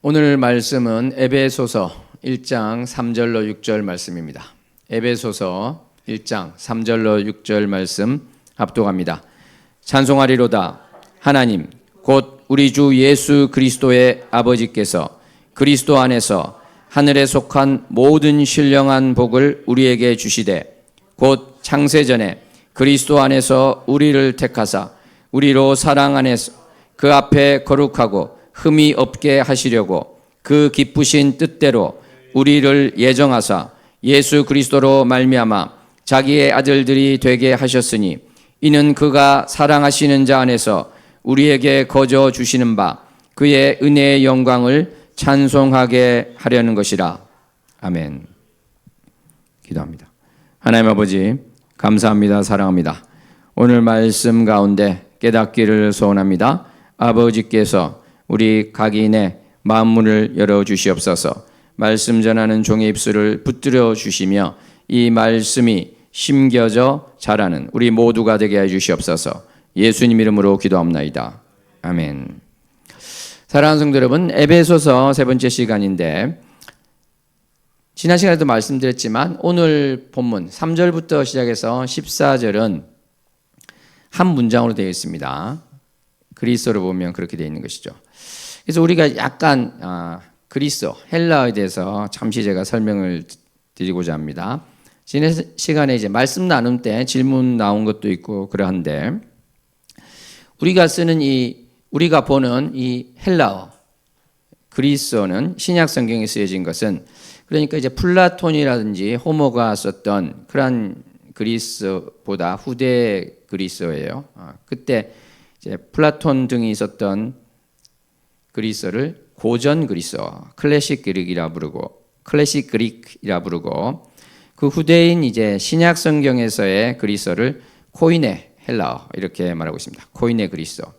오늘 말씀은 에베소서 1장 3절로 6절 말씀입니다. 에베소서 1장 3절로 6절 말씀 합독합니다. 찬송하리로다. 하나님 곧 우리 주 예수 그리스도의 아버지께서 그리스도 안에서 하늘에 속한 모든 신령한 복을 우리에게 주시되 곧 창세전에 그리스도 안에서 우리를 택하사 우리로 사랑 안에서 그 앞에 거룩하고 흠이 없게 하시려고 그 기쁘신 뜻대로 우리를 예정하사 예수 그리스도로 말미암아 자기의 아들들이 되게 하셨으니 이는 그가 사랑하시는 자 안에서 우리에게 거저 주시는 바 그의 은혜의 영광을 찬송하게 하려는 것이라. 아멘. 기도합니다. 하나님 아버지 감사합니다. 사랑합니다. 오늘 말씀 가운데 깨닫기를 소원합니다. 아버지께서 우리 각인의 마음문을 열어주시옵소서. 말씀 전하는 종의 입술을 붙들어 주시며 이 말씀이 심겨져 자라는 우리 모두가 되게 해주시옵소서. 예수님 이름으로 기도합나이다. 아멘. 사랑하는 성도 여러분, 에베소서 세 번째 시간인데 지난 시간에도 말씀드렸지만 오늘 본문 3절부터 시작해서 14절은 한 문장으로 되어 있습니다. 그리스어로 보면 그렇게 되어 있는 것이죠. 그래서 우리가 약간 그리스어, 헬라어에 대해서 잠시 제가 설명을 드리고자 합니다. 지난 시간에 이제 말씀 나눔 때 질문 나온 것도 있고 그러한데 우리가 보는 이 헬라어, 그리스어는 신약 성경에 쓰여진 것은 그러니까 이제 플라톤이라든지 호모가 썼던 그런 그리스어보다 후대 그리스어예요. 그때 이제 플라톤 등이 있었던 그리스어를 고전 그리스어, 클래식 그릭이라 부르고 그 후대인 이제 신약 성경에서의 그리스어를 코이네 헬라어 이렇게 말하고 있습니다. 코이네 그리스어.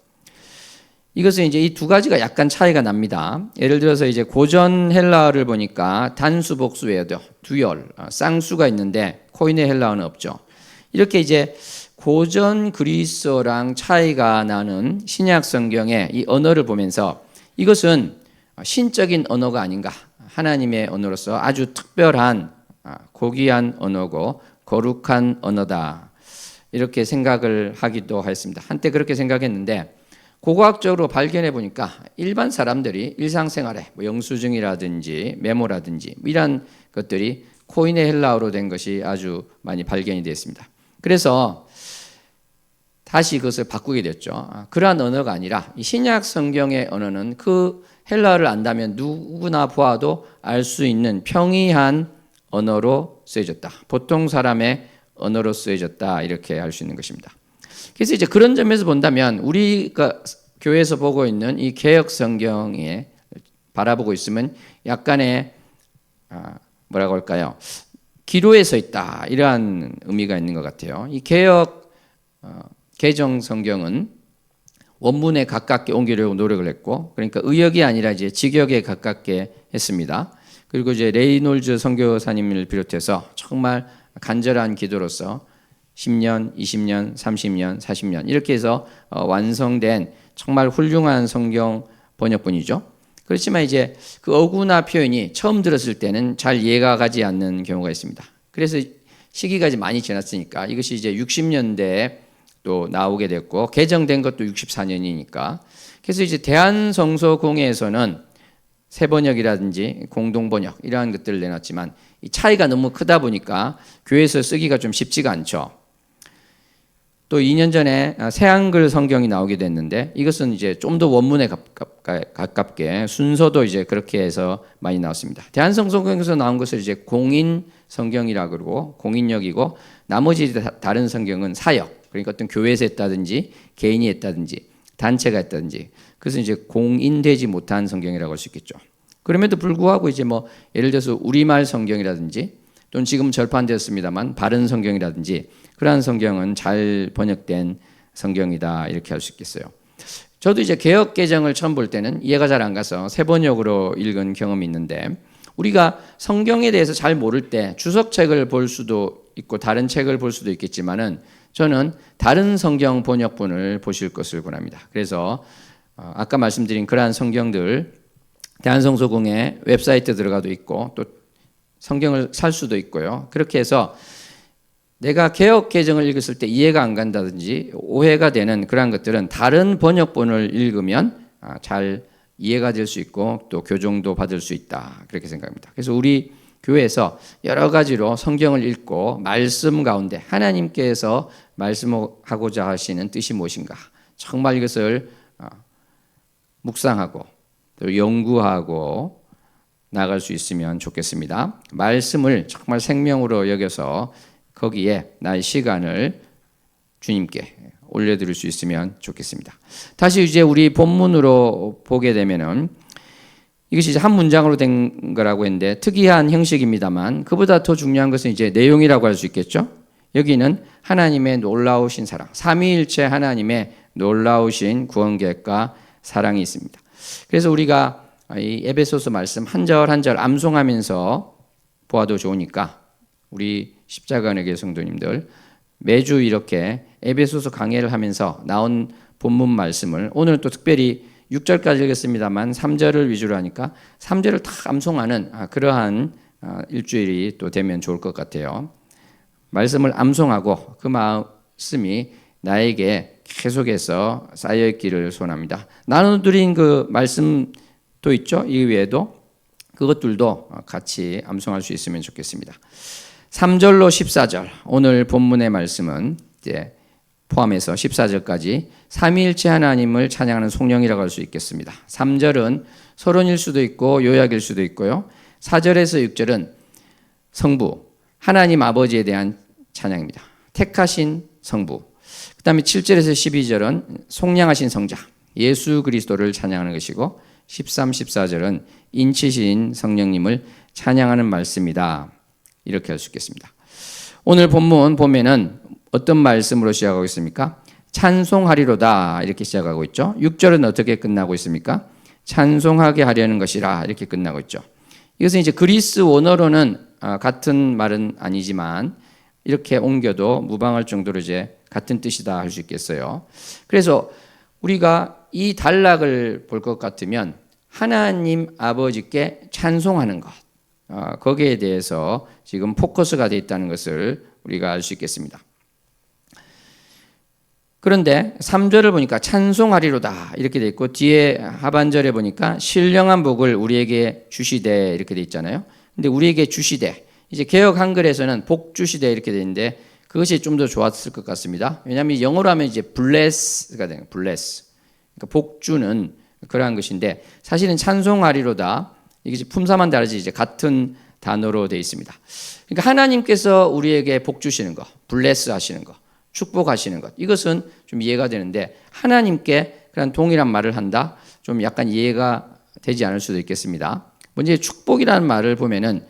이것은 이제 이 두 가지가 약간 차이가 납니다. 예를 들어서 이제 고전 헬라어를 보니까 단수 복수예요. 두열, 쌍수가 있는데 코이네 헬라어는 없죠. 이렇게 이제 고전 그리스어랑 차이가 나는 신약 성경의 이 언어를 보면서 이것은 신적인 언어가 아닌가. 하나님의 언어로서 아주 특별한 고귀한 언어고 거룩한 언어다. 이렇게 생각을 하기도 했습니다. 한때 그렇게 생각했는데 고고학적으로 발견해 보니까 일반 사람들이 일상생활에 영수증이라든지 메모라든지 이런 것들이 코인의 헬라어로 된 것이 아주 많이 발견이 되었습니다. 그래서 다시 그것을 바꾸게 됐죠. 그러한 언어가 아니라 이 신약 성경의 언어는 그 헬라어를 안다면 누구나 보아도 알 수 있는 평이한 언어로 쓰여졌다. 보통 사람의 언어로 쓰여졌다. 이렇게 알 수 있는 것입니다. 그래서 이제 그런 점에서 본다면 우리가 교회에서 보고 있는 이 개역 성경에 바라보고 있으면 약간의 뭐라고 할까요? 기로에 서 있다 이러한 의미가 있는 것 같아요. 이 개역 개정 성경은 원문에 가깝게 옮기려고 노력을 했고, 그러니까 의역이 아니라 이제 직역에 가깝게 했습니다. 그리고 이제 레이놀즈 선교사님을 비롯해서 정말 간절한 기도로서 10년, 20년, 30년, 40년 이렇게 해서 완성된 정말 훌륭한 성경 번역본이죠. 그렇지만 이제 그 어구나 표현이 처음 들었을 때는 잘 이해가 가지 않는 경우가 있습니다. 그래서 시기가 이제 많이 지났으니까 이것이 이제 60년대에 또 나오게 됐고 개정된 것도 64년이니까 그래서 이제 대한성서공회에서는 새번역이라든지 공동번역 이러한 것들을 내놨지만 이 차이가 너무 크다 보니까 교회에서 쓰기가 좀 쉽지가 않죠. 또 2년 전에 새한글 성경이 나오게 됐는데 이것은 이제 좀 더 원문에 가깝게 순서도 이제 그렇게 해서 많이 나왔습니다. 대한성서공회에서 나온 것을 이제 공인 성경이라 그러고 공인역이고 나머지 다른 성경은 사역, 그러니까 어떤 교회에서 했다든지 개인이 했다든지 단체가 했다든지 그래서 이제 공인되지 못한 성경이라고 할 수 있겠죠. 그럼에도 불구하고 이제 뭐 예를 들어서 우리말 성경이라든지 또는 지금 절판되었습니다만 바른 성경이라든지 그러한 성경은 잘 번역된 성경이다 이렇게 할 수 있겠어요. 저도 이제 개역 개정을 처음 볼 때는 이해가 잘 안 가서 새 번역으로 읽은 경험이 있는데 우리가 성경에 대해서 잘 모를 때 주석책을 볼 수도 있고 다른 책을 볼 수도 있겠지만은 저는 다른 성경 번역본을 보실 것을 권합니다. 그래서 아까 말씀드린 그러한 성경들 대한성소공회 웹사이트 들어가도 있고 또 성경을 살 수도 있고요. 그렇게 해서 내가 개역 개정을 읽었을 때 이해가 안 간다든지 오해가 되는 그러한 것들은 다른 번역본을 읽으면 잘 이해가 될 수 있고 또 교정도 받을 수 있다. 그렇게 생각합니다. 그래서 우리 교회에서 여러 가지로 성경을 읽고 말씀 가운데 하나님께서 말씀하고자 하시는 뜻이 무엇인가 정말 이것을 묵상하고 또 연구하고 나갈 수 있으면 좋겠습니다. 말씀을 정말 생명으로 여겨서 거기에 나의 시간을 주님께 올려드릴 수 있으면 좋겠습니다. 다시 이제 우리 본문으로 보게 되면은 이것이 이제 한 문장으로 된 거라고 했는데 특이한 형식입니다만 그보다 더 중요한 것은 이제 내용이라고 할 수 있겠죠. 여기는 하나님의 놀라우신 사랑, 삼위일체 하나님의 놀라우신 구원 계획과 사랑이 있습니다. 그래서 우리가 이 에베소서 말씀 한 절 한 절 암송하면서 보아도 좋으니까 우리 십자가교회 성도님들 매주 이렇게 에베소서 강해를 하면서 나온 본문 말씀을 오늘 또 특별히 6절까지 읽었습니다만 3절을 위주로 하니까 3절을 다 암송하는 그러한 일주일이 또 되면 좋을 것 같아요. 말씀을 암송하고 그 말씀이 나에게 계속해서 쌓여있기를 소원합니다. 나눠드린 그 말씀도 있죠. 이 외에도 그것들도 같이 암송할 수 있으면 좋겠습니다. 3절로 14절 오늘 본문의 말씀은 이제 포함해서 14절까지 삼위일체 하나님을 찬양하는 송영이라고 할 수 있겠습니다. 3절은 서론일 수도 있고 요약일 수도 있고요. 4절에서 6절은 성부 하나님 아버지에 대한 찬양입니다. 택하신 성부. 그 다음에 7절에서 12절은 속량하신 성자 예수 그리스도를 찬양하는 것이고 13, 14절은 인치신 성령님을 찬양하는 말씀이다. 이렇게 할 수 있겠습니다. 오늘 본문 보면은 어떤 말씀으로 시작하고 있습니까? 찬송하리로다 이렇게 시작하고 있죠. 6절은 어떻게 끝나고 있습니까? 찬송하게 하려는 것이라 이렇게 끝나고 있죠. 이것은 이제 그리스 원어로는 같은 말은 아니지만 이렇게 옮겨도 무방할 정도로 이제 같은 뜻이다 할 수 있겠어요. 그래서 우리가 이 단락을 볼 것 같으면 하나님 아버지께 찬송하는 것 거기에 대해서 지금 포커스가 되어 있다는 것을 우리가 알 수 있겠습니다. 그런데 3절을 보니까 찬송하리로다 이렇게 되어 있고 뒤에 하반절에 보니까 신령한 복을 우리에게 주시되 이렇게 되어 있잖아요. 근데 우리에게 주시되 이제 개역 한글에서는 복 주시되 이렇게 되어 있는데 그것이 좀 더 좋았을 것 같습니다. 왜냐하면 영어로 하면 이제 bless가 되는 bless 그러니까 복 주는 그러한 것인데 사실은 찬송하리로다 이게 품사만 다르지 이제 같은 단어로 되어 있습니다. 그러니까 하나님께서 우리에게 복 주시는 거, 블레스 하시는 거, 축복하시는 것 이것은 좀 이해가 되는데 하나님께 그런 동일한 말을 한다 좀 약간 이해가 되지 않을 수도 있겠습니다. 먼저 축복이라는 말을 보면은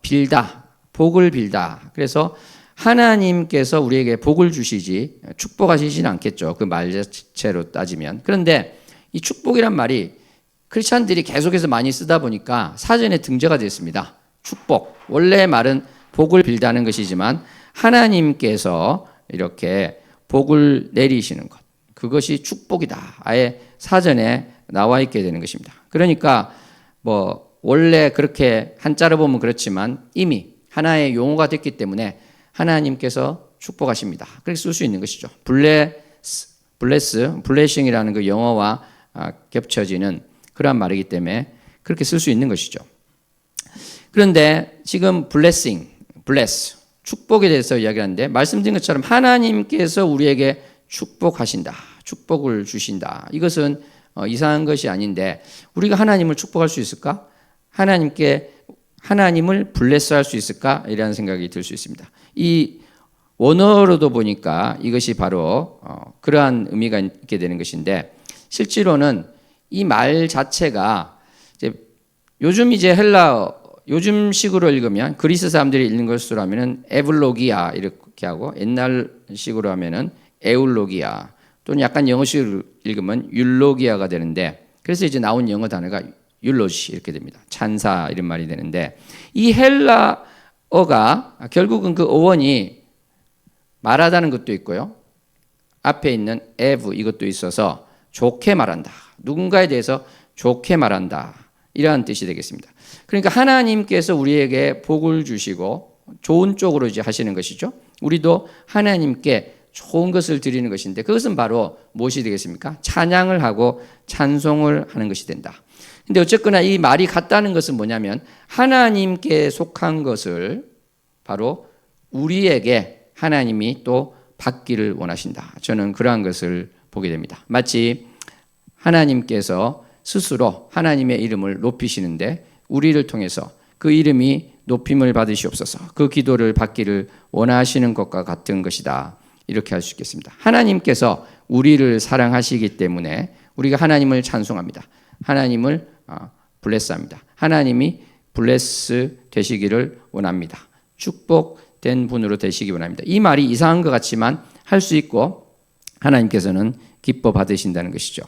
빌다, 복을 빌다. 그래서 하나님께서 우리에게 복을 주시지 축복하시지는 않겠죠. 그 말 자체로 따지면. 그런데 이 축복이란 말이 크리스찬들이 계속해서 많이 쓰다 보니까 사전에 등재가 됐습니다. 축복. 원래 말은 복을 빌다는 것이지만 하나님께서 이렇게 복을 내리시는 것. 그것이 축복이다. 아예 사전에 나와 있게 되는 것입니다. 그러니까 뭐 원래 그렇게 한자로 보면 그렇지만 이미 하나의 용어가 됐기 때문에 하나님께서 축복하십니다. 그렇게 쓸 수 있는 것이죠. 블레싱이라는 그 영어와 겹쳐지는 그러한 말이기 때문에 그렇게 쓸 수 있는 것이죠. 그런데 지금 blessing, bless, 축복에 대해서 이야기하는데 말씀드린 것처럼 하나님께서 우리에게 축복하신다. 축복을 주신다. 이것은 이상한 것이 아닌데 우리가 하나님을 축복할 수 있을까? 하나님을 블레스할 수 있을까? 이라는 생각이 들 수 있습니다. 이 원어로도 보니까 이것이 바로 그러한 의미가 있게 되는 것인데 실제로는 이 말 자체가 이제 요즘 이제 요즘식으로 읽으면 그리스 사람들이 읽는 것으로 하면은 에블로기아 이렇게 하고 옛날식으로 하면은 에울로기아 또는 약간 영어식으로 읽으면 율로기아가 되는데 그래서 이제 나온 영어 단어가 율로시 이렇게 됩니다. 찬사 이런 말이 되는데 이 헬라어가 결국은 그 어원이 말하다는 것도 있고요. 앞에 있는 에브 이것도 있어서 좋게 말한다. 누군가에 대해서 좋게 말한다. 이러한 뜻이 되겠습니다. 그러니까 하나님께서 우리에게 복을 주시고 좋은 쪽으로 이제 하시는 것이죠. 우리도 하나님께 좋은 것을 드리는 것인데 그것은 바로 무엇이 되겠습니까? 찬양을 하고 찬송을 하는 것이 된다. 근데 어쨌거나 이 말이 같다는 것은 뭐냐면 하나님께 속한 것을 바로 우리에게 하나님이 또 받기를 원하신다. 저는 그러한 것을 보게 됩니다. 마치 하나님께서 스스로 하나님의 이름을 높이시는데 우리를 통해서 그 이름이 높임을 받으시옵소서. 그 기도를 받기를 원하시는 것과 같은 것이다. 이렇게 할 수 있겠습니다. 하나님께서 우리를 사랑하시기 때문에 우리가 하나님을 찬송합니다. 하나님을 블레스합니다. 하나님이 블레스 되시기를 원합니다. 축복된 분으로 되시기 원합니다. 이 말이 이상한 것 같지만 할 수 있고 하나님께서는 기뻐 받으신다는 것이죠.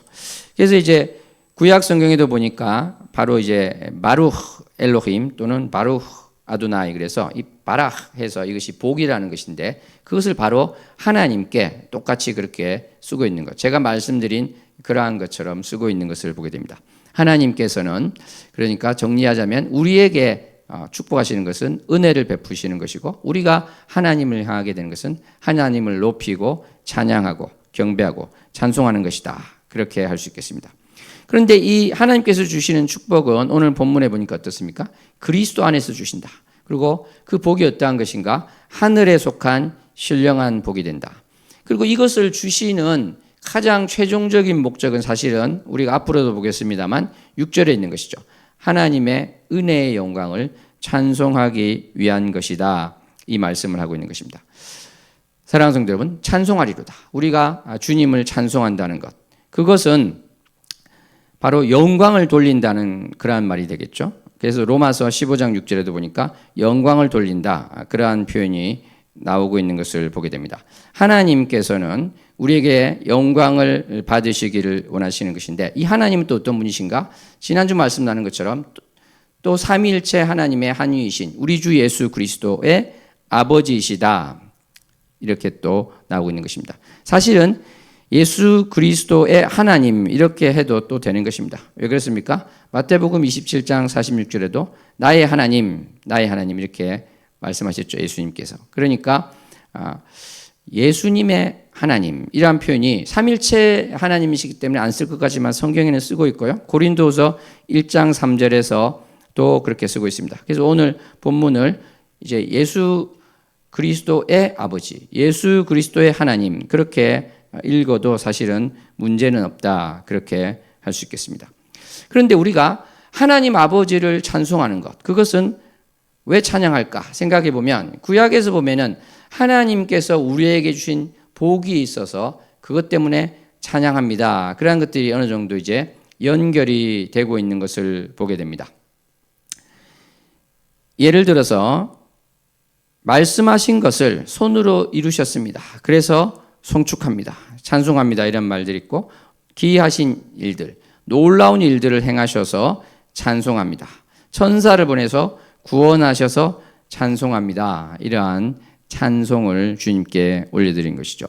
그래서 이제 구약 성경에도 보니까 바로 이제 바루흐 엘로힘 또는 바루흐 아도나이 그래서 이 바락 해서 이것이 복이라는 것인데 그것을 바로 하나님께 똑같이 그렇게 쓰고 있는 것. 제가 말씀드린 그러한 것처럼 쓰고 있는 것을 보게 됩니다. 하나님께서는 그러니까 정리하자면 우리에게 축복하시는 것은 은혜를 베푸시는 것이고 우리가 하나님을 향하게 되는 것은 하나님을 높이고 찬양하고 경배하고 찬송하는 것이다. 그렇게 할 수 있겠습니다. 그런데 이 하나님께서 주시는 축복은 오늘 본문에 보니까 어떻습니까? 그리스도 안에서 주신다. 그리고 그 복이 어떠한 것인가? 하늘에 속한 신령한 복이 된다. 그리고 이것을 주시는 가장 최종적인 목적은 사실은 우리가 앞으로도 보겠습니다만 6절에 있는 것이죠. 하나님의 은혜의 영광을 찬송하기 위한 것이다. 이 말씀을 하고 있는 것입니다. 사랑하는 성도 여러분, 찬송하리로다. 우리가 주님을 찬송한다는 것. 그것은 바로 영광을 돌린다는 그러한 말이 되겠죠. 그래서 로마서 15장 6절에도 보니까 영광을 돌린다. 그러한 표현이 나오고 있는 것을 보게 됩니다. 하나님께서는 우리에게 영광을 받으시기를 원하시는 것인데 이 하나님은 또 어떤 분이신가? 지난주 말씀 나눈 것처럼 또 삼위일체 하나님의 한위이신 우리 주 예수 그리스도의 아버지이시다. 이렇게 또 나오고 있는 것입니다. 사실은 예수 그리스도의 하나님 이렇게 해도 또 되는 것입니다. 왜 그렇습니까? 마태복음 27장 46절에도 나의 하나님 이렇게 말씀하셨죠. 예수님께서. 그러니까 예수님의 하나님 이러한 표현이 삼일체 하나님이시기 때문에 안 쓸 것 같지만 성경에는 쓰고 있고요. 고린도후서 1장 3절에서 또 그렇게 쓰고 있습니다. 그래서 오늘 본문을 이제 예수 그리스도의 아버지, 예수 그리스도의 하나님 그렇게 읽어도 사실은 문제는 없다. 그렇게 할 수 있겠습니다. 그런데 우리가 하나님 아버지를 찬송하는 것, 그것은 왜 찬양할까 생각해 보면 구약에서 보면은 하나님께서 우리에게 주신 복이 있어서 그것 때문에 찬양합니다. 그러한 것들이 어느 정도 이제 연결이 되고 있는 것을 보게 됩니다. 예를 들어서 말씀하신 것을 손으로 이루셨습니다. 그래서 송축합니다. 찬송합니다. 이런 말들이 있고 기이하신 일들, 놀라운 일들을 행하셔서 찬송합니다. 천사를 보내서 구원하셔서 찬송합니다. 이러한 찬송을 주님께 올려드린 것이죠.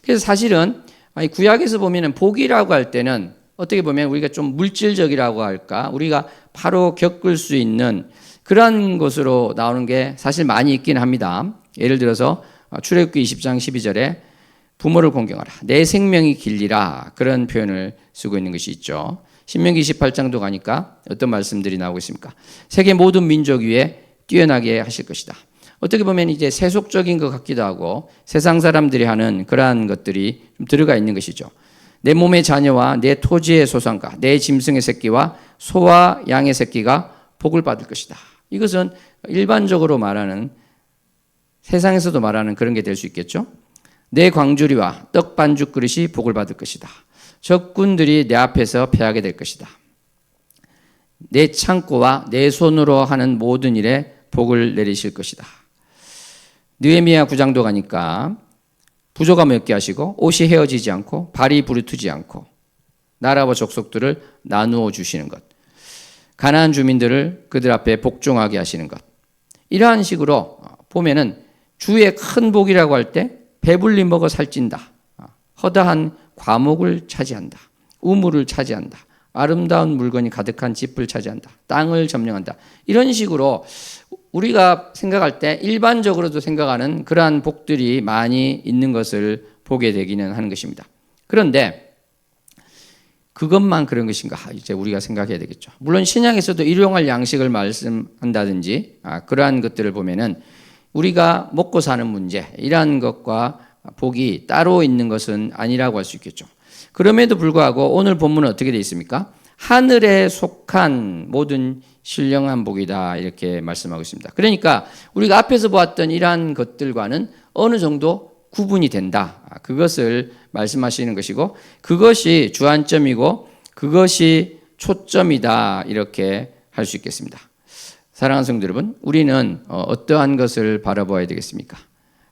그래서 사실은 구약에서 보면 복이라고 할 때는 어떻게 보면 우리가 좀 물질적이라고 할까? 우리가 바로 겪을 수 있는 그런 것으로 나오는 게 사실 많이 있긴 합니다. 예를 들어서 출애굽기 20장 12절에 부모를 공경하라. 내 생명이 길리라. 그런 표현을 쓰고 있는 것이 있죠. 신명기 28장도 가니까 어떤 말씀들이 나오고 있습니까? 세계 모든 민족 위에 뛰어나게 하실 것이다. 어떻게 보면 이제 세속적인 것 같기도 하고 세상 사람들이 하는 그러한 것들이 좀 들어가 있는 것이죠. 내 몸의 자녀와 내 토지의 소산과 내 짐승의 새끼와 소와 양의 새끼가 복을 받을 것이다. 이것은 일반적으로 말하는 세상에서도 말하는 그런 게 될 수 있겠죠. 내 광주리와 떡 반죽 그릇이 복을 받을 것이다. 적군들이 내 앞에서 패하게 될 것이다. 내 창고와 내 손으로 하는 모든 일에 복을 내리실 것이다. 느헤미야 9장도 가니까 부조가 맺게 하시고 옷이 헤어지지 않고 발이 부르트지 않고 나라와 족속들을 나누어 주시는 것. 가나안 주민들을 그들 앞에 복종하게 하시는 것. 이러한 식으로 보면은 주의 큰 복이라고 할 때 배불리 먹어 살찐다. 허다한 과목을 차지한다. 우물을 차지한다. 아름다운 물건이 가득한 집을 차지한다. 땅을 점령한다. 이런 식으로 우리가 생각할 때 일반적으로도 생각하는 그러한 복들이 많이 있는 것을 보게 되기는 하는 것입니다. 그런데 그것만 그런 것인가? 이제 우리가 생각해야 되겠죠. 물론 신약에서도 일용할 양식을 말씀한다든지 그러한 것들을 보면은 우리가 먹고 사는 문제 이러한 것과 복이 따로 있는 것은 아니라고 할 수 있겠죠. 그럼에도 불구하고 오늘 본문은 어떻게 되어 있습니까? 하늘에 속한 모든 신령한 복이다 이렇게 말씀하고 있습니다. 그러니까 우리가 앞에서 보았던 이러한 것들과는 어느 정도 구분이 된다. 그것을 말씀하시는 것이고 그것이 주안점이고 그것이 초점이다 이렇게 할 수 있겠습니다. 사랑하는 성도 여러분, 우리는 어떠한 것을 바라봐야 되겠습니까?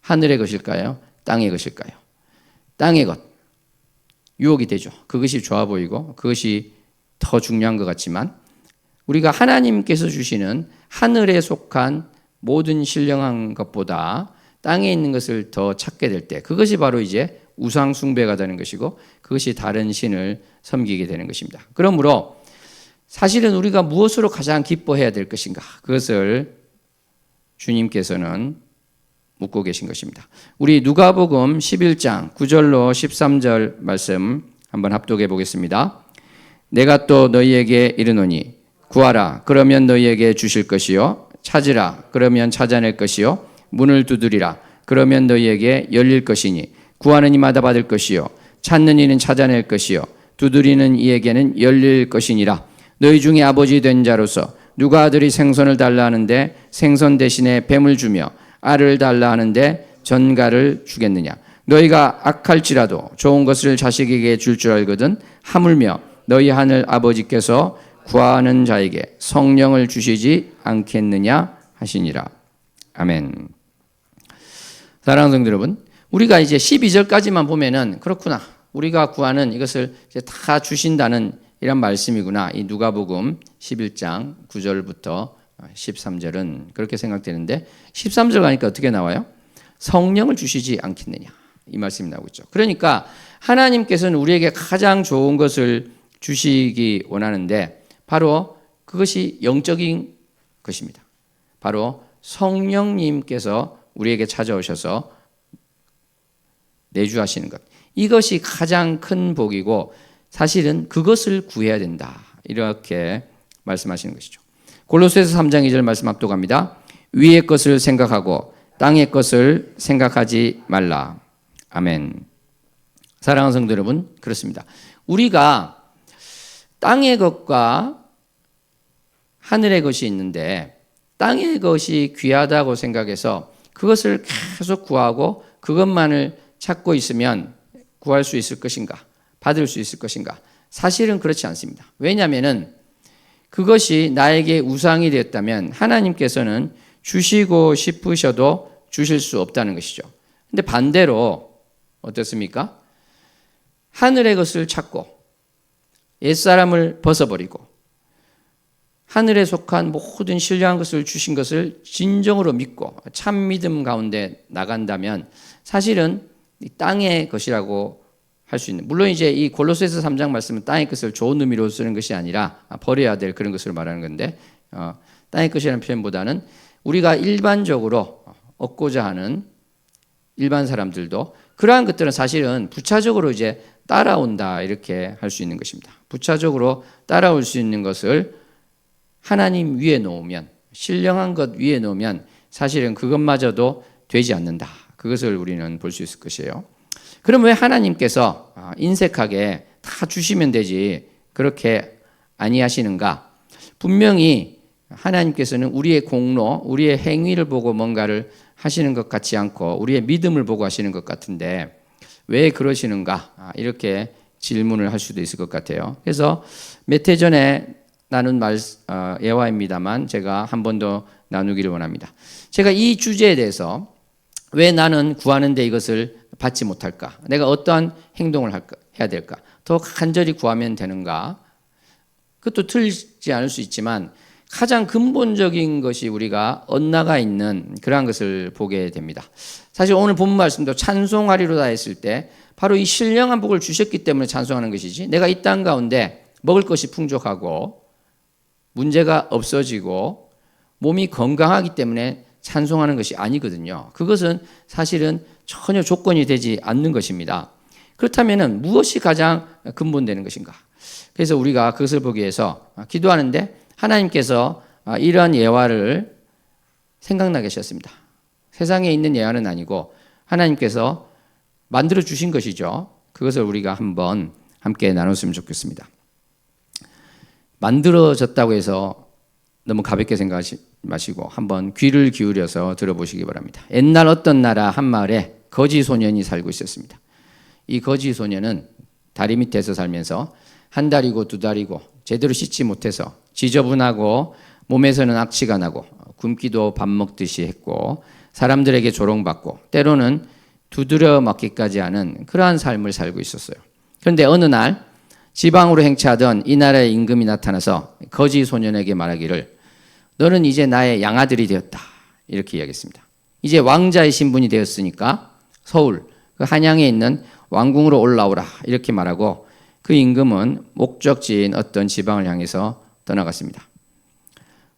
하늘의 것일까요? 땅의 것일까요? 땅의 것, 유혹이 되죠. 그것이 좋아 보이고 그것이 더 중요한 것 같지만 우리가 하나님께서 주시는 하늘에 속한 모든 신령한 것보다 땅에 있는 것을 더 찾게 될 때 그것이 바로 이제 우상 숭배가 되는 것이고 그것이 다른 신을 섬기게 되는 것입니다. 그러므로 사실은 우리가 무엇으로 가장 기뻐해야 될 것인가? 그것을 주님께서는 묻고 계신 것입니다. 우리 누가복음 11장 9절로 13절 말씀 한번 합독해 보겠습니다. 내가 또 너희에게 이르노니 구하라 그러면 너희에게 주실 것이요 찾으라 그러면 찾아낼 것이요 문을 두드리라 그러면 너희에게 열릴 것이니 구하는 이마다 받을 것이요 찾는 이는 찾아낼 것이요 두드리는 이에게는 열릴 것이니라. 너희 중에 아버지 된 자로서 누가 아들이 생선을 달라 하는데 생선 대신에 뱀을 주며 알을 달라 하는데 전갈을 주겠느냐. 너희가 악할지라도 좋은 것을 자식에게 줄 줄 알거든 하물며 너희 하늘 아버지께서 구하는 자에게 성령을 주시지 않겠느냐 하시니라. 아멘. 사랑하는 성도 여러분, 우리가 이제 12절까지만 보면은 그렇구나. 우리가 구하는 이것을 이제 다 주신다는 이런 말씀이구나. 이 누가복음 11장 9절부터 13절은 그렇게 생각되는데 13절 가니까 어떻게 나와요? 성령을 주시지 않겠느냐. 이 말씀이 나오고 있죠. 그러니까 하나님께서는 우리에게 가장 좋은 것을 주시기 원하는데 바로 그것이 영적인 것입니다. 바로 성령님께서 우리에게 찾아오셔서 내주하시는 것. 이것이 가장 큰 복이고 사실은 그것을 구해야 된다. 이렇게 말씀하시는 것이죠. 골로새서 3장 2절 말씀 합독합니다. 위의 것을 생각하고 땅의 것을 생각하지 말라. 아멘. 사랑하는 성도 여러분, 그렇습니다. 우리가 땅의 것과 하늘의 것이 있는데 땅의 것이 귀하다고 생각해서 그것을 계속 구하고 그것만을 찾고 있으면 구할 수 있을 것인가? 받을 수 있을 것인가? 사실은 그렇지 않습니다. 왜냐하면 그것이 나에게 우상이 되었다면 하나님께서는 주시고 싶으셔도 주실 수 없다는 것이죠. 근데 반대로 어떻습니까? 하늘의 것을 찾고 옛사람을 벗어버리고 하늘에 속한 모든 신령한 것을 주신 것을 진정으로 믿고 참 믿음 가운데 나간다면 사실은 이 땅의 것이라고 할 수 있는, 물론 이제 이 골로새서 3장 말씀은 땅의 것을 좋은 의미로 쓰는 것이 아니라 버려야 될 그런 것을 말하는 건데 땅의 것이라는 표현보다는 우리가 일반적으로 얻고자 하는 일반 사람들도 그러한 것들은 사실은 부차적으로 이제 따라온다 이렇게 할 수 있는 것입니다. 부차적으로 따라올 수 있는 것을 하나님 위에 놓으면, 신령한 것 위에 놓으면 사실은 그것마저도 되지 않는다. 그것을 우리는 볼 수 있을 것이에요. 그럼 왜 하나님께서 인색하게 다 주시면 되지 그렇게 아니하시는가? 분명히 하나님께서는 우리의 공로, 우리의 행위를 보고 뭔가를 하시는 것 같지 않고 우리의 믿음을 보고 하시는 것 같은데 왜 그러시는가? 이렇게 질문을 할 수도 있을 것 같아요. 그래서 몇 해 전에 나눈 예화입니다만 제가 한 번 더 나누기를 원합니다. 제가 이 주제에 대해서 왜 나는 구하는데 이것을 받지 못할까? 내가 어떠한 행동을 해야 될까? 더 간절히 구하면 되는가? 그것도 틀리지 않을 수 있지만 가장 근본적인 것이 우리가 엇나가 있는 그러한 것을 보게 됩니다. 사실 오늘 본문 말씀도 찬송하리로다 했을 때 바로 이 신령한 복을 주셨기 때문에 찬송하는 것이지 내가 이 땅 가운데 먹을 것이 풍족하고 문제가 없어지고 몸이 건강하기 때문에 찬송하는 것이 아니거든요. 그것은 사실은 전혀 조건이 되지 않는 것입니다. 그렇다면 무엇이 가장 근본되는 것인가? 그래서 우리가 그것을 보기 위해서 기도하는데 하나님께서 이러한 예화를 생각나게 하셨습니다. 세상에 있는 예화는 아니고 하나님께서 만들어 주신 것이죠. 그것을 우리가 한번 함께 나눴으면 좋겠습니다. 만들어졌다고 해서 너무 가볍게 생각하지 마시고 한번 귀를 기울여서 들어보시기 바랍니다. 옛날 어떤 나라 한 마을에 거지 소년이 살고 있었습니다. 이 거지 소년은 다리 밑에서 살면서 한 달이고 두 달이고 제대로 씻지 못해서 지저분하고 몸에서는 악취가 나고 굶기도 밥 먹듯이 했고 사람들에게 조롱받고 때로는 두드려 맞기까지 하는 그러한 삶을 살고 있었어요. 그런데 어느 날 지방으로 행차하던 이 나라의 임금이 나타나서 거지 소년에게 말하기를 너는 이제 나의 양아들이 되었다. 이렇게 이야기했습니다. 이제 왕자의 신분이 되었으니까 서울 그 한양에 있는 왕궁으로 올라오라. 이렇게 말하고 그 임금은 목적지인 어떤 지방을 향해서 떠나갔습니다.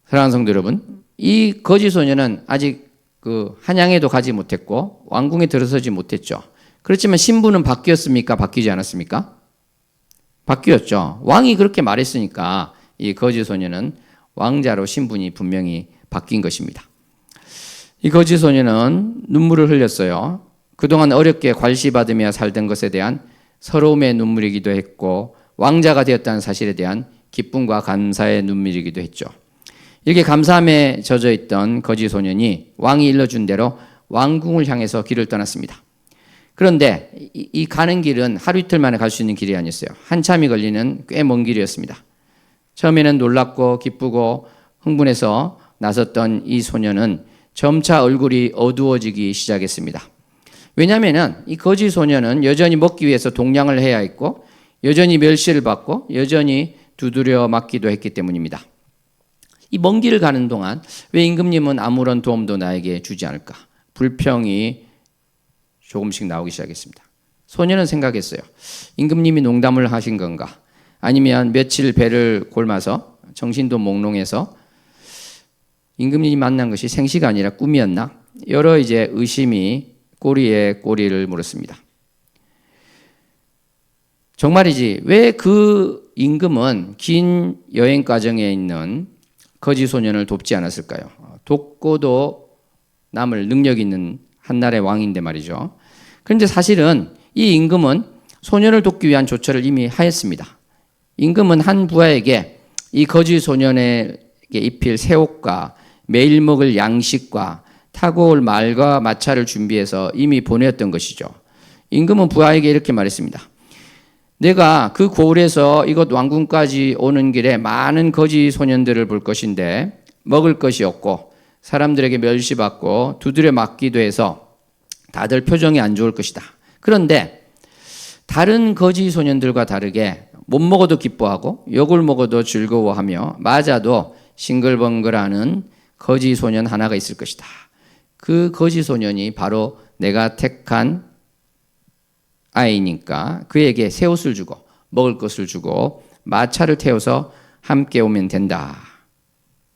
사랑하는 성도 여러분, 이 거지 소년은 아직 그 한양에도 가지 못했고 왕궁에 들어서지 못했죠. 그렇지만 신분은 바뀌었습니까? 바뀌지 않았습니까? 바뀌었죠. 왕이 그렇게 말했으니까 이 거지 소년은 왕자로 신분이 분명히 바뀐 것입니다. 이 거지 소년은 눈물을 흘렸어요. 그동안 어렵게 괄시받으며 살던 것에 대한 서러움의 눈물이기도 했고 왕자가 되었다는 사실에 대한 기쁨과 감사의 눈물이기도 했죠. 이렇게 감사함에 젖어 있던 거지 소년이 왕이 일러준 대로 왕궁을 향해서 길을 떠났습니다. 그런데 이 가는 길은 하루 이틀 만에 갈 수 있는 길이 아니었어요. 한참이 걸리는 꽤 먼 길이었습니다. 처음에는 놀랍고 기쁘고 흥분해서 나섰던 이 소년은 점차 얼굴이 어두워지기 시작했습니다. 왜냐하면 이 거지 소년은 여전히 먹기 위해서 동냥을 해야 했고 여전히 멸시를 받고 여전히 두드려 맞기도 했기 때문입니다. 이 먼 길을 가는 동안 왜 임금님은 아무런 도움도 나에게 주지 않을까? 불평이 조금씩 나오기 시작했습니다. 소년은 생각했어요. 임금님이 농담을 하신 건가? 아니면 며칠 배를 골마서 정신도 몽롱해서 임금님이 만난 것이 생시가 아니라 꿈이었나? 여러 이제 의심이 꼬리에 꼬리를 물었습니다. 정말이지 왜 그 임금은 긴 여행 과정에 있는 거지 소년을 돕지 않았을까요? 돕고도 남을 능력 있는 한나라의 왕인데 말이죠. 그런데 사실은 이 임금은 소년을 돕기 위한 조처를 이미 하였습니다. 임금은 한 부하에게 이 거지 소년에게 입힐 새 옷과 매일 먹을 양식과 타고 올 말과 마차를 준비해서 이미 보내었던 것이죠. 임금은 부하에게 이렇게 말했습니다. 내가 그 고을에서 이곳 왕궁까지 오는 길에 많은 거지 소년들을 볼 것인데 먹을 것이 없고 사람들에게 멸시받고 두드려 맞기도 해서 다들 표정이 안 좋을 것이다. 그런데 다른 거지 소년들과 다르게 못 먹어도 기뻐하고 욕을 먹어도 즐거워하며 맞아도 싱글벙글하는 거지 소년 하나가 있을 것이다. 그 거지 소년이 바로 내가 택한 아이니까 그에게 새 옷을 주고 먹을 것을 주고 마차를 태워서 함께 오면 된다.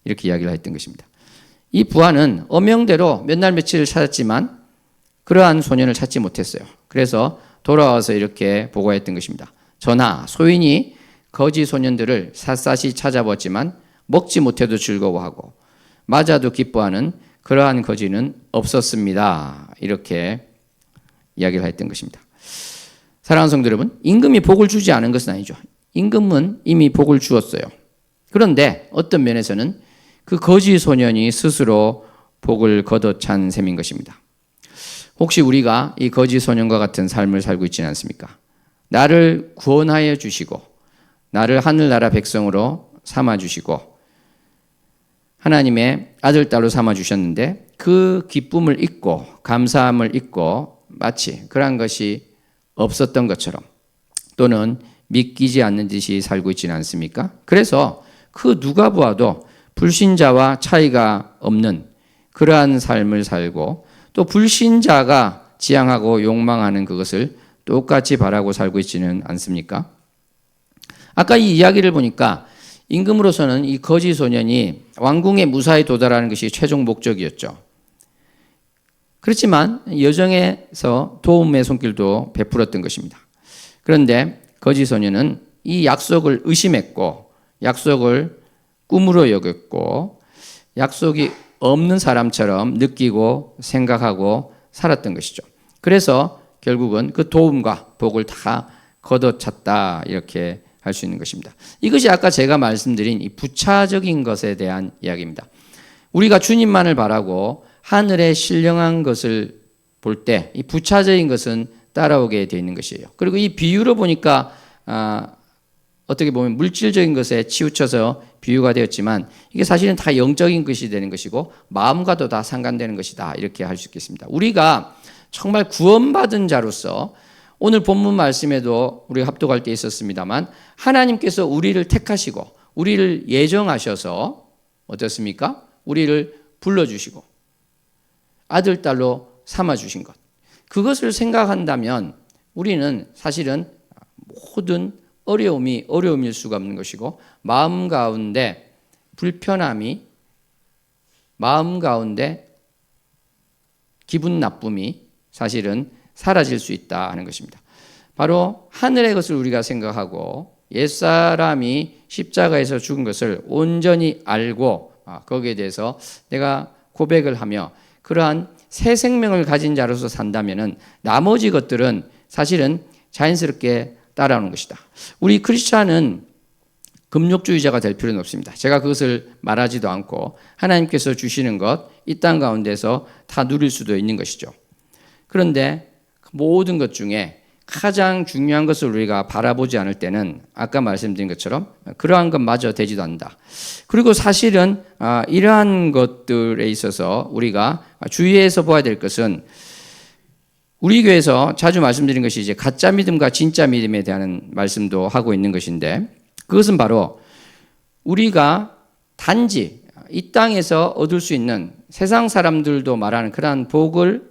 이렇게 이야기를 했던 것입니다. 이 부하는 어명대로 몇 날 며칠을 찾았지만 그러한 소년을 찾지 못했어요. 그래서 돌아와서 이렇게 보고했던 것입니다. 전하, 소인이 거지 소년들을 샅샅이 찾아보았지만 먹지 못해도 즐거워하고 맞아도 기뻐하는 그러한 거지는 없었습니다. 이렇게 이야기를 했던 것입니다. 사랑하는 성도 여러분, 임금이 복을 주지 않은 것은 아니죠. 임금은 이미 복을 주었어요. 그런데 어떤 면에서는 그 거지 소년이 스스로 복을 걷어찬 셈인 것입니다. 혹시 우리가 이 거지 소년과 같은 삶을 살고 있지는 않습니까? 나를 구원하여 주시고 나를 하늘나라 백성으로 삼아 주시고 하나님의 아들 딸로 삼아 주셨는데 그 기쁨을 잊고 감사함을 잊고 마치 그러한 것이 없었던 것처럼 또는 믿기지 않는 듯이 살고 있지는 않습니까? 그래서 그 누가 보아도 불신자와 차이가 없는 그러한 삶을 살고 또 불신자가 지향하고 욕망하는 그것을 똑같이 바라고 살고 있지는 않습니까? 아까 이 이야기를 보니까 임금으로서는 이 거지 소년이 왕궁에 무사히 도달하는 것이 최종 목적이었죠. 그렇지만 여정에서 도움의 손길도 베풀었던 것입니다. 그런데 거지 소년은 이 약속을 의심했고 약속을 꿈으로 여겼고 약속이 없는 사람처럼 느끼고 생각하고 살았던 것이죠. 그래서 결국은 그 도움과 복을 다 걷어찼다 이렇게 할 수 있는 것입니다. 이것이 아까 제가 말씀드린 이 부차적인 것에 대한 이야기입니다. 우리가 주님만을 바라고 하늘의 신령한 것을 볼 때 이 부차적인 것은 따라오게 되어 있는 것이에요. 그리고 이 비유로 보니까 어떻게 보면 물질적인 것에 치우쳐서 비유가 되었지만 이게 사실은 다 영적인 것이 되는 것이고 마음과도 다 상관되는 것이다 이렇게 할 수 있겠습니다. 우리가 정말 구원받은 자로서 오늘 본문 말씀에도 우리가 합독할 때 있었습니다만 하나님께서 우리를 택하시고 우리를 예정하셔서 어떻습니까? 우리를 불러주시고 아들, 딸로 삼아주신 것. 그것을 생각한다면 우리는 사실은 모든 어려움일 수가 없는 것이고 마음 가운데 불편함이 마음 가운데 기분 나쁨이 사실은 사라질 수 있다 하는 것입니다. 바로 하늘의 것을 우리가 생각하고 옛사람이 십자가에서 죽은 것을 온전히 알고 거기에 대해서 내가 고백을 하며 그러한 새 생명을 가진 자로서 산다면은 나머지 것들은 사실은 자연스럽게 따라오는 것이다. 우리 크리스찬은 금욕주의자가 될 필요는 없습니다. 제가 그것을 말하지도 않고 하나님께서 주시는 것 이 땅 가운데서 다 누릴 수도 있는 것이죠. 그런데 모든 것 중에 가장 중요한 것을 우리가 바라보지 않을 때는 아까 말씀드린 것처럼 그러한 것마저 되지도 않는다. 그리고 사실은 이러한 것들에 있어서 우리가 주의해서 봐야 될 것은 우리 교회에서 자주 말씀드린 것이 이제 가짜 믿음과 진짜 믿음에 대한 말씀도 하고 있는 것인데 그것은 바로 우리가 단지 이 땅에서 얻을 수 있는 세상 사람들도 말하는 그러한 복을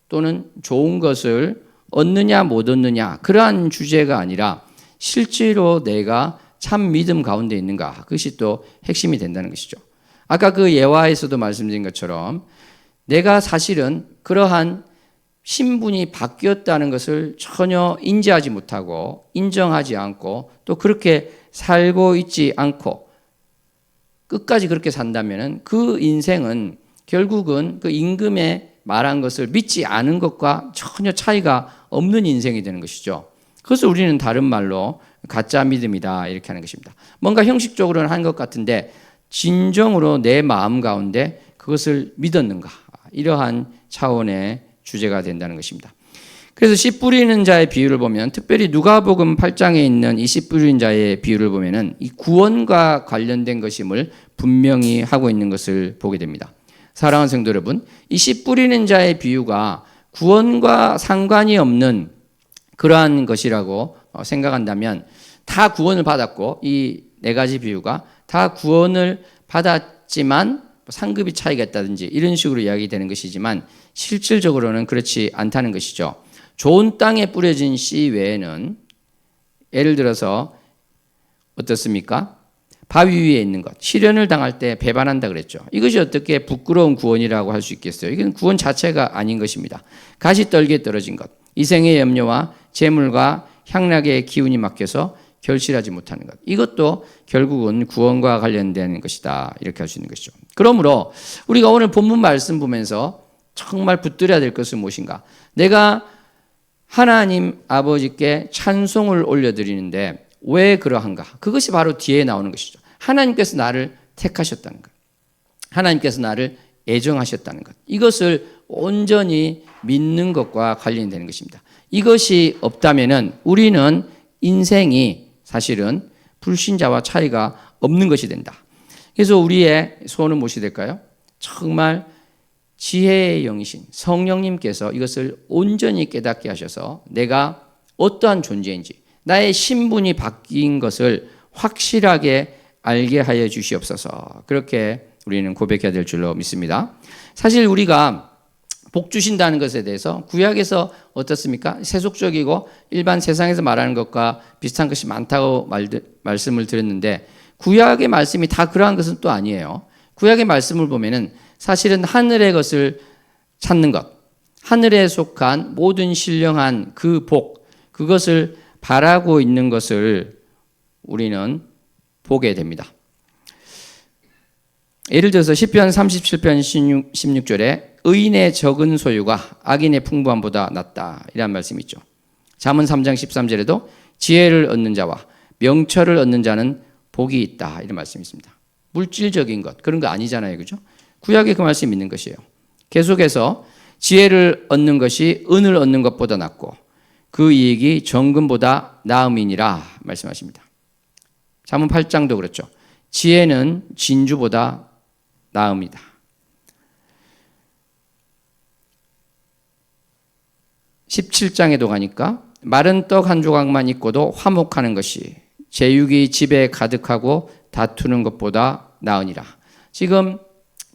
또는 좋은 것을 얻느냐 못 얻느냐 그러한 주제가 아니라 실제로 내가 참 믿음 가운데 있는가 그것이 또 핵심이 된다는 것이죠. 아까 그 예화에서도 말씀드린 것처럼 내가 사실은 그러한 신분이 바뀌었다는 것을 전혀 인지하지 못하고 인정하지 않고 또 그렇게 살고 있지 않고 끝까지 그렇게 산다면 그 인생은 결국은 그 임금의 말한 것을 믿지 않은 것과 전혀 차이가 없는 인생이 되는 것이죠. 그것을 우리는 다른 말로 가짜 믿음이다 이렇게 하는 것입니다. 뭔가 형식적으로는 한 것 같은데 진정으로 내 마음 가운데 그것을 믿었는가 이러한 차원의 주제가 된다는 것입니다. 그래서 씨 뿌리는 자의 비유를 보면 특별히 누가복음 8장에 있는 이 씨 뿌리는 자의 비유를 보면은 이 구원과 관련된 것임을 분명히 하고 있는 것을 보게 됩니다. 사랑하는 성도 여러분, 이 씨 뿌리는 자의 비유가 구원과 상관이 없는 그러한 것이라고 생각한다면 다 구원을 받았고 이 네 가지 비유가 다 구원을 받았지만 상급이 차이가 있다든지 이런 식으로 이야기되는 것이지만 실질적으로는 그렇지 않다는 것이죠. 좋은 땅에 뿌려진 씨 외에는 예를 들어서 어떻습니까? 바위 위에 있는 것, 시련을 당할 때 배반한다 그랬죠. 이것이 어떻게 부끄러운 구원이라고 할 수 있겠어요? 이건 구원 자체가 아닌 것입니다. 가시떨기에 떨어진 것, 이생의 염려와 재물과 향락의 기운이 막혀서 결실하지 못하는 것. 이것도 결국은 구원과 관련된 것이다. 이렇게 할 수 있는 것이죠. 그러므로 우리가 오늘 본문 말씀 보면서 정말 붙들어야 될 것은 무엇인가? 내가 하나님 아버지께 찬송을 올려드리는데 왜 그러한가? 그것이 바로 뒤에 나오는 것이죠. 하나님께서 나를 택하셨다는 것. 하나님께서 나를 애정하셨다는 것. 이것을 온전히 믿는 것과 관련되는 것입니다. 이것이 없다면은 우리는 인생이 사실은 불신자와 차이가 없는 것이 된다. 그래서 우리의 소원은 무엇이 될까요? 정말 지혜의 영이신 성령님께서 이것을 온전히 깨닫게 하셔서 내가 어떠한 존재인지 나의 신분이 바뀐 것을 확실하게 알게 하여 주시옵소서. 그렇게 우리는 고백해야 될 줄로 믿습니다. 사실 우리가 복 주신다는 것에 대해서 구약에서 어떻습니까? 세속적이고 일반 세상에서 말하는 것과 비슷한 것이 많다고 말씀을 드렸는데 구약의 말씀이 다 그러한 것은 또 아니에요. 구약의 말씀을 보면은 사실은 하늘의 것을 찾는 것, 하늘에 속한 모든 신령한 그 복, 그것을 바라고 있는 것을 우리는 보게 됩니다. 예를 들어서 시편 37편 16절에 의인의 적은 소유가 악인의 풍부함보다 낫다 이라는 말씀이 있죠. 잠언 3장 13절에도 지혜를 얻는 자와 명철을 얻는 자는 복이 있다 이런 말씀이 있습니다. 물질적인 것 그런 거 아니잖아요, 그죠? 구약에 그 말씀이 있는 것이에요. 계속해서 지혜를 얻는 것이 은을 얻는 것보다 낫고 그 이익이 정금보다 나음이니라 말씀하십니다. 잠언 8장도 그렇죠. 지혜는 진주보다 나음이다. 17장에도 가니까 마른 떡 한 조각만 있고도 화목하는 것이 제육이 집에 가득하고 다투는 것보다 나으니라. 지금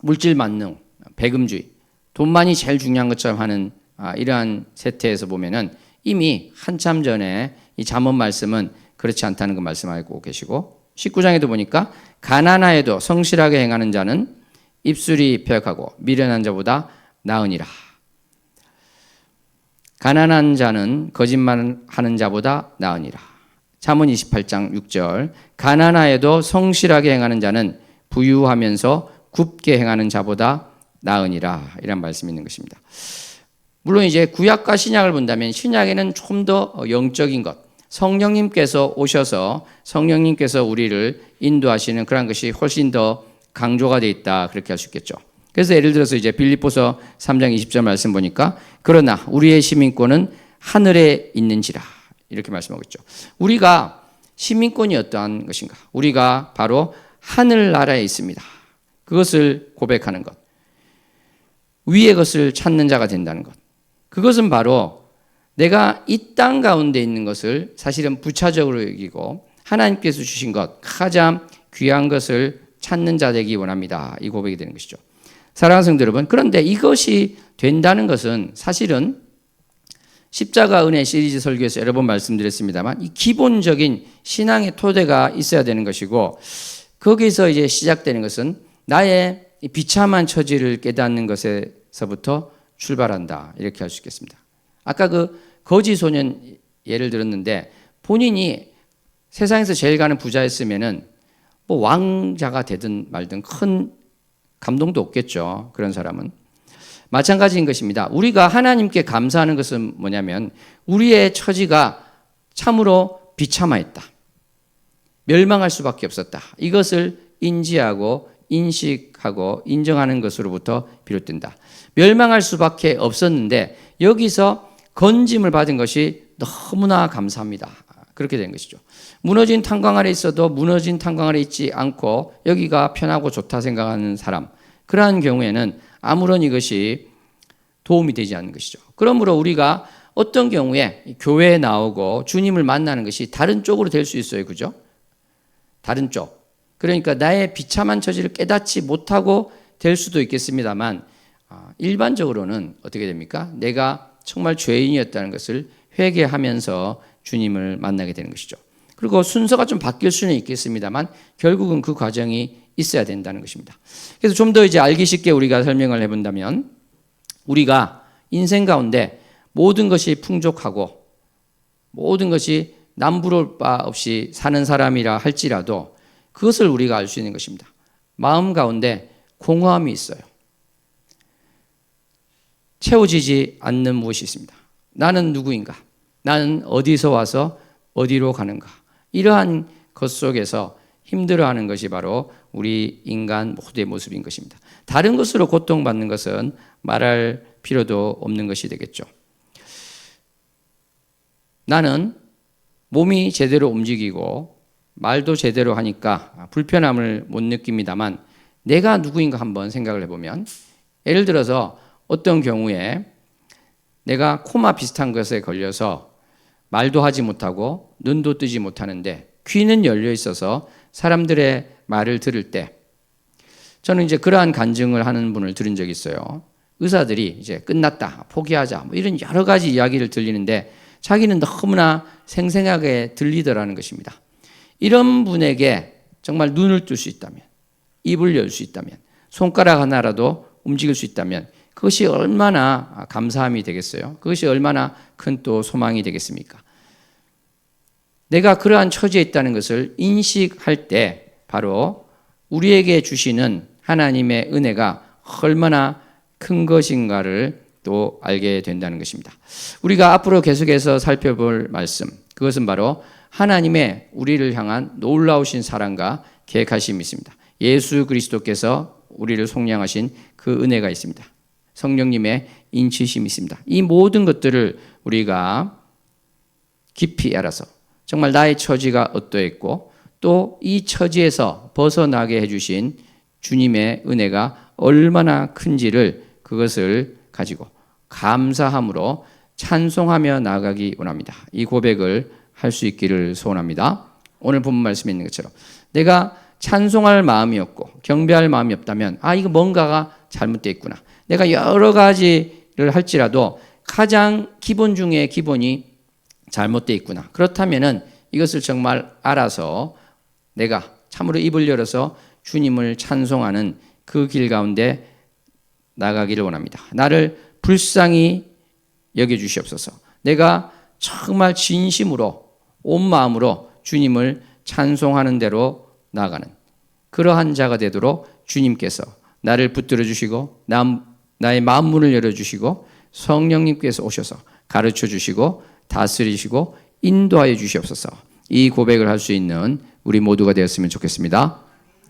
물질 만능, 배금주의, 돈만이 제일 중요한 것처럼 하는 이러한 세태에서 보면은 이미 한참 전에 이 잠언 말씀은 그렇지 않다는 거 말씀하고 계시고 19장에도 보니까 가난하여도 성실하게 행하는 자는 입술이 폐역하고 미련한 자보다 나으니라. 가난한 자는 거짓말하는 자보다 나으니라. 잠언 28장 6절 가난하여도 성실하게 행하는 자는 부유하면서 굽게 행하는 자보다 나으니라 이란 말씀이 있는 것입니다. 물론 이제 구약과 신약을 본다면 신약에는 좀 더 영적인 것, 성령님께서 오셔서 성령님께서 우리를 인도하시는 그런 것이 훨씬 더 강조가 되어 있다 그렇게 할 수 있겠죠. 그래서 예를 들어서 이제 빌립보서 3장 20절 말씀 보니까 그러나 우리의 시민권은 하늘에 있는지라 이렇게 말씀하고 있죠. 우리가 시민권이 어떠한 것인가? 우리가 바로 하늘나라에 있습니다. 그것을 고백하는 것. 위의 것을 찾는 자가 된다는 것. 그것은 바로 내가 이 땅 가운데 있는 것을 사실은 부차적으로 여기고 하나님께서 주신 것, 가장 귀한 것을 찾는 자 되기 원합니다. 이 고백이 되는 것이죠. 사랑하는 성도 여러분, 그런데 이것이 된다는 것은 사실은 십자가 은혜 시리즈 설교에서 여러 번 말씀드렸습니다만 이 기본적인 신앙의 토대가 있어야 되는 것이고 거기서 이제 시작되는 것은 나의 비참한 처지를 깨닫는 것에서부터 출발한다. 이렇게 할 수 있겠습니다. 아까 그 거지 소년 예를 들었는데 본인이 세상에서 제일 가는 부자였으면은 뭐 왕자가 되든 말든 큰 감동도 없겠죠. 그런 사람은. 마찬가지인 것입니다. 우리가 하나님께 감사하는 것은 뭐냐면 우리의 처지가 참으로 비참하였다. 멸망할 수밖에 없었다. 이것을 인지하고 인식하고 인정하는 것으로부터 비롯된다. 멸망할 수밖에 없었는데 여기서 건짐을 받은 것이 너무나 감사합니다. 그렇게 된 것이죠. 무너진 탄광 아래 있어도 무너진 탄광 아래 있지 않고 여기가 편하고 좋다 생각하는 사람, 그러한 경우에는 아무런 이것이 도움이 되지 않는 것이죠. 그러므로 우리가 어떤 경우에 교회에 나오고 주님을 만나는 것이 다른 쪽으로 될 수 있어요. 그죠? 다른 쪽. 그러니까 나의 비참한 처지를 깨닫지 못하고 될 수도 있겠습니다만 일반적으로는 어떻게 됩니까? 내가 정말 죄인이었다는 것을 회개하면서 주님을 만나게 되는 것이죠. 그리고 순서가 좀 바뀔 수는 있겠습니다만 결국은 그 과정이 있어야 된다는 것입니다. 그래서 좀 더 이제 알기 쉽게 우리가 설명을 해본다면 우리가 인생 가운데 모든 것이 풍족하고 모든 것이 남부러울 바 없이 사는 사람이라 할지라도 그것을 우리가 알 수 있는 것입니다. 마음 가운데 공허함이 있어요. 채워지지 않는 무엇이 있습니다. 나는 누구인가? 나는 어디서 와서 어디로 가는가? 이러한 것 속에서 힘들어하는 것이 바로 우리 인간 모두의 모습인 것입니다. 다른 것으로 고통받는 것은 말할 필요도 없는 것이 되겠죠. 나는 몸이 제대로 움직이고 말도 제대로 하니까 불편함을 못 느낍니다만 내가 누구인가 한번 생각을 해보면 예를 들어서 어떤 경우에 내가 코마 비슷한 것에 걸려서 말도 하지 못하고 눈도 뜨지 못하는데 귀는 열려 있어서 사람들의 말을 들을 때 저는 이제 그러한 간증을 하는 분을 들은 적이 있어요. 의사들이 이제 끝났다, 포기하자, 뭐 이런 여러 가지 이야기를 들리는데 자기는 너무나 생생하게 들리더라는 것입니다. 이런 분에게 정말 눈을 뜰 수 있다면, 입을 열 수 있다면, 손가락 하나라도 움직일 수 있다면 그것이 얼마나 감사함이 되겠어요? 그것이 얼마나 큰 또 소망이 되겠습니까? 내가 그러한 처지에 있다는 것을 인식할 때 바로 우리에게 주시는 하나님의 은혜가 얼마나 큰 것인가를 또 알게 된다는 것입니다. 우리가 앞으로 계속해서 살펴볼 말씀, 그것은 바로 하나님의 우리를 향한 놀라우신 사랑과 계획하심이 있습니다. 예수 그리스도께서 우리를 속량하신 그 은혜가 있습니다. 성령님의 인치심이 있습니다. 이 모든 것들을 우리가 깊이 알아서 정말 나의 처지가 어떠했고 또 이 처지에서 벗어나게 해주신 주님의 은혜가 얼마나 큰지를 그것을 가지고 감사함으로 찬송하며 나아가기 원합니다. 이 고백을 할 수 있기를 소원합니다. 오늘 본문 말씀에 있는 것처럼 내가 찬송할 마음이 없고 경배할 마음이 없다면 이거 뭔가가 잘못되어 있구나. 내가 여러 가지를 할지라도 가장 기본 중에 기본이 잘못되어 있구나. 그렇다면은 이것을 정말 알아서 내가 참으로 입을 열어서 주님을 찬송하는 그 길 가운데 나가기를 원합니다. 나를 불쌍히 여겨주시옵소서. 내가 정말 진심으로 온 마음으로 주님을 찬송하는 대로 나아가는 그러한 자가 되도록 주님께서 나를 붙들어 주시고 나의 마음 문을 열어주시고 성령님께서 오셔서 가르쳐 주시고 다스리시고 인도하여 주시옵소서. 이 고백을 할 수 있는 우리 모두가 되었으면 좋겠습니다.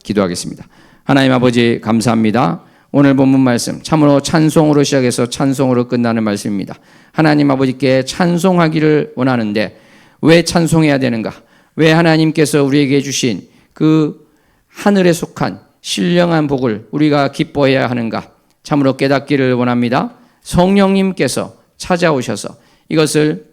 기도하겠습니다. 하나님 아버지 감사합니다. 오늘 본문 말씀 참으로 찬송으로 시작해서 찬송으로 끝나는 말씀입니다. 하나님 아버지께 찬송하기를 원하는데 왜 찬송해야 되는가? 왜 하나님께서 우리에게 주신 그 하늘에 속한 신령한 복을 우리가 기뻐해야 하는가? 참으로 깨닫기를 원합니다. 성령님께서 찾아오셔서 이것을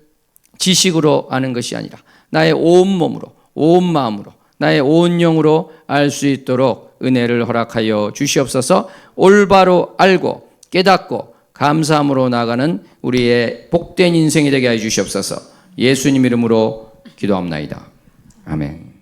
지식으로 아는 것이 아니라 나의 온 몸으로 온 마음으로 나의 온 영으로 알 수 있도록 은혜를 허락하여 주시옵소서. 올바로 알고 깨닫고 감사함으로 나아가는 우리의 복된 인생이 되게 하여 주시옵소서. 예수님 이름으로 기도합나이다. 아멘.